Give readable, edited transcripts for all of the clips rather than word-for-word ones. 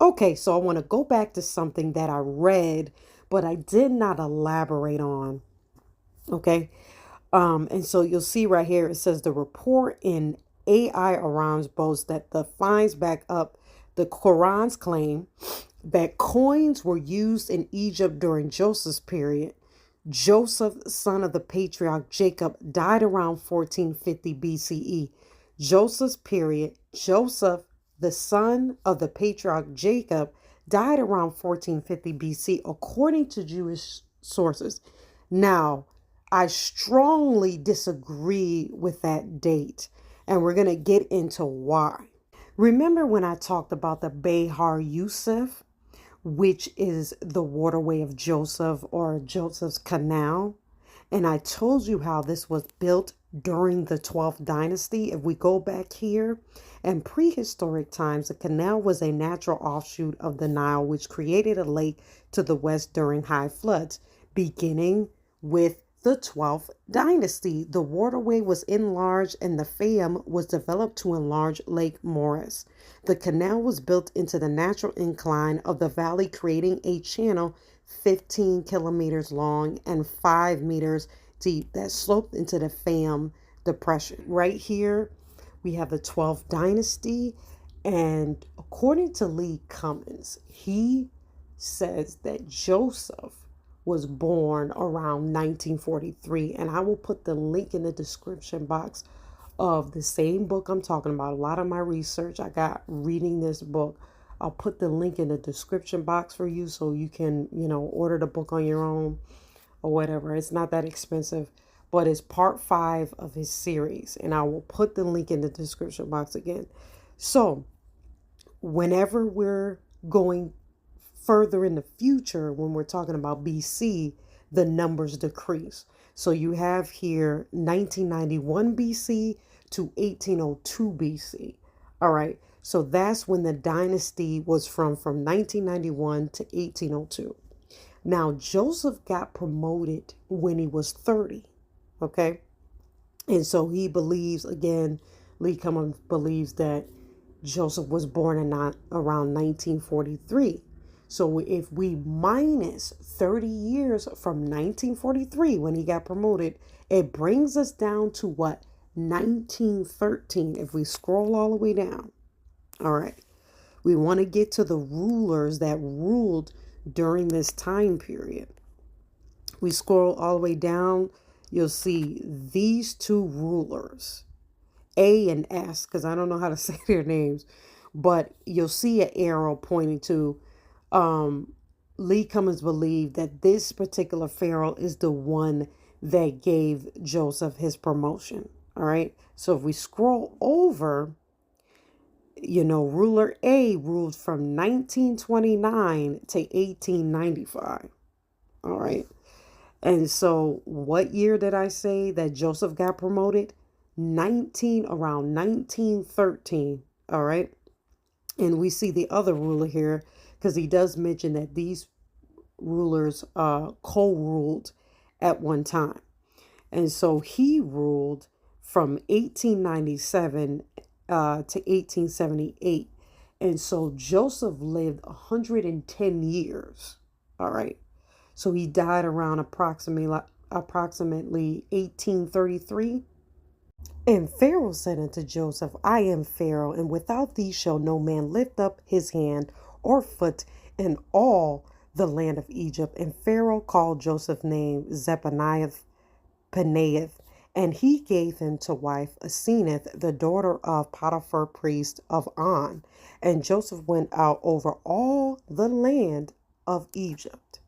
Okay, so I want to go back to something that I read, but I did not elaborate on. Okay. And so you'll see right here, it says the report in AI Aram's boasts that the finds back up the Quran's claim that coins were used in Egypt during Joseph's period. Joseph, son of the patriarch Jacob, died around 1450 BCE. Joseph's period, Joseph, the son of the patriarch Jacob, died around 1450 BC, according to Jewish sources. Now, I strongly disagree with that date, and we're going to get into why. Remember when I talked about the Behar Yusuf, which is the waterway of Joseph or Joseph's canal? And I told you how this was built during the 12th dynasty. If we go back here, in prehistoric times, the canal was a natural offshoot of the Nile, which created a lake to the west during high floods, beginning with the 12th dynasty. The waterway was enlarged and the Fayum was developed to enlarge Lake Morris. The canal was built into the natural incline of the valley, creating a channel 15 kilometers long and 5 meters deep that sloped into the Fayum Depression. Right here, we have the 12th dynasty. And according to Lee Cummins, he says that Joseph was born around 1943. And I will put the link in the description box of the same book I'm talking about. A lot of my research I got reading this book. I'll put the link in the description box for you so you can, order the book on your own or whatever. It's not that expensive, but it's part 5 of his series. And I will put the link in the description box again. So whenever we're going further in the future, when we're talking about BC, the numbers decrease. So you have here 1991 BC to 1802 BC. All right. So that's when the dynasty was from 1991 to 1802. Now, Joseph got promoted when he was 30. Okay. And so he believes, again, Lee Cummins believes that Joseph was born in around 1943. So if we minus 30 years from 1943 when he got promoted, it brings us down to what? 1913. If we scroll all the way down. All right. We want to get to the rulers that ruled during this time period. We scroll all the way down. You'll see these two rulers, A and S, because I don't know how to say their names, but you'll see an arrow pointing to Lee Cummins believed that this particular pharaoh is the one that gave Joseph his promotion. All right. So if we scroll over, ruler A ruled from 1929 to 1895. All right. And so what year did I say that Joseph got promoted? Around 1913. All right. And we see the other ruler here because he does mention that these rulers co-ruled at one time. And so he ruled from 1897 to 1878. And so Joseph lived 110 years. All right. So he died around approximately 1833. And Pharaoh said unto Joseph, I am Pharaoh, and without thee shall no man lift up his hand or foot in all the land of Egypt. And Pharaoh called Joseph's name Zephaniah Penaeth, and he gave him to wife Asenath, the daughter of Potiphar, priest of On. And Joseph went out over all the land of Egypt.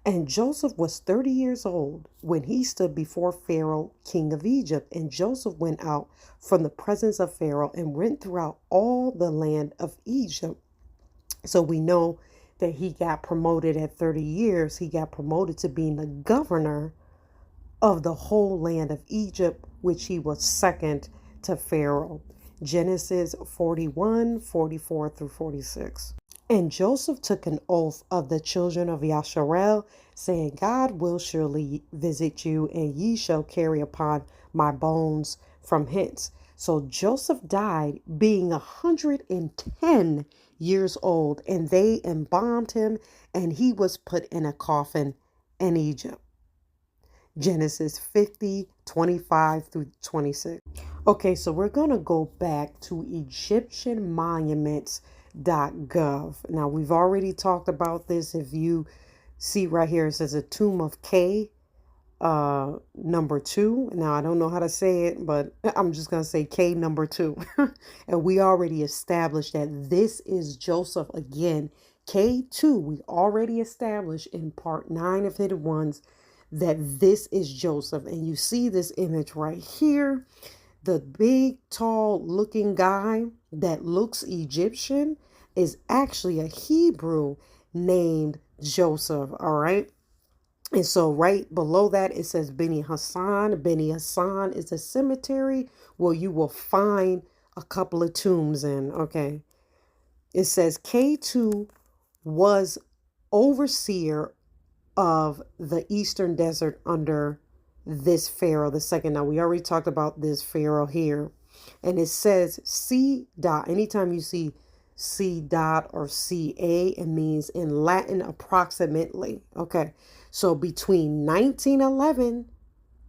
And Joseph was 30 years old when he stood before Pharaoh, king of Egypt. And Joseph went out from the presence of Pharaoh and went throughout all the land of Egypt. So we know that he got promoted at 30 years. He got promoted to being the governor of the whole land of Egypt, which he was second to Pharaoh. Genesis 41, 44 through 46. And Joseph took an oath of the children of Yasharel, saying, God will surely visit you, and ye shall carry upon my bones from hence. So Joseph died being 110 years old, and they embalmed him, and he was put in a coffin in Egypt. Genesis 50:25 through 26. Okay, so we're going to go back to EgyptianMonuments.gov. Now, we've already talked about this. If you see right here, it says a tomb of K, number 2. Now, I don't know how to say it, but I'm just going to say K number 2. And we already established that this is Joseph again. K2, we already established in part 9 of Hidden Ones that this is Joseph. And you see this image right here. The big, tall looking guy that looks Egyptian is actually a Hebrew named Joseph. All right. And so right below that, it says Beni Hasan. Beni Hasan is a cemetery where you will find a couple of tombs in. Okay. It says K2 was overseer of the eastern desert under this Pharaoh the second. Now, we already talked about this Pharaoh here. And it says C dot. Anytime you see C dot or CA, it means in Latin approximately. Okay. So between 1911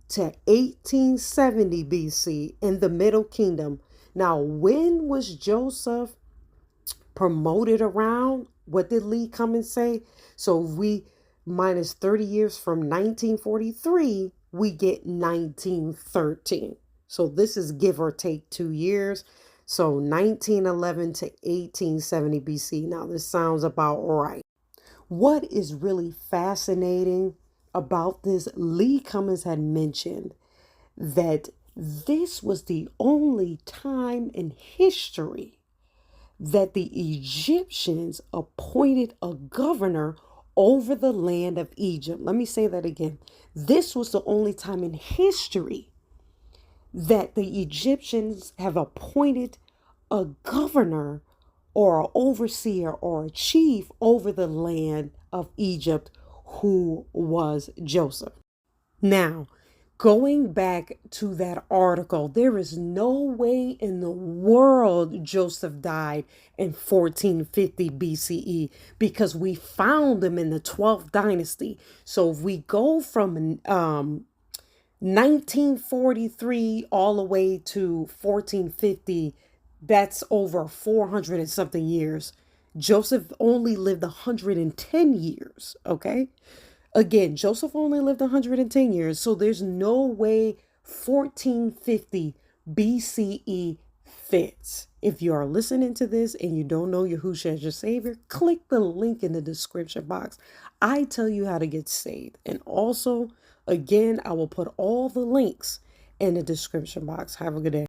to 1870 BC in the Middle Kingdom. Now, when was Joseph promoted around? What did Lee come and say? So if we minus 30 years from 1943, we get 1913. So this is give or take 2 years. So 1911 to 1870 BC. Now this sounds about right. What is really fascinating about this, Lee Cummins had mentioned that this was the only time in history that the Egyptians appointed a governor over the land of Egypt. Let me say that again. This was the only time in history that the Egyptians have appointed a governor or an overseer or a chief over the land of Egypt, who was Joseph. Now, going back to that article, there is no way in the world Joseph died in 1450 BCE because we found him in the 12th Dynasty. So if we go from 1943 all the way to 1450, that's over 400 and something years. Joseph only lived 110 years, okay? Again, Joseph only lived 110 years, so there's no way 1450 BCE fits. If you are listening to this and you don't know Yahushua as your Savior, click the link in the description box. I tell you how to get saved. And also, again, I will put all the links in the description box. Have a good day.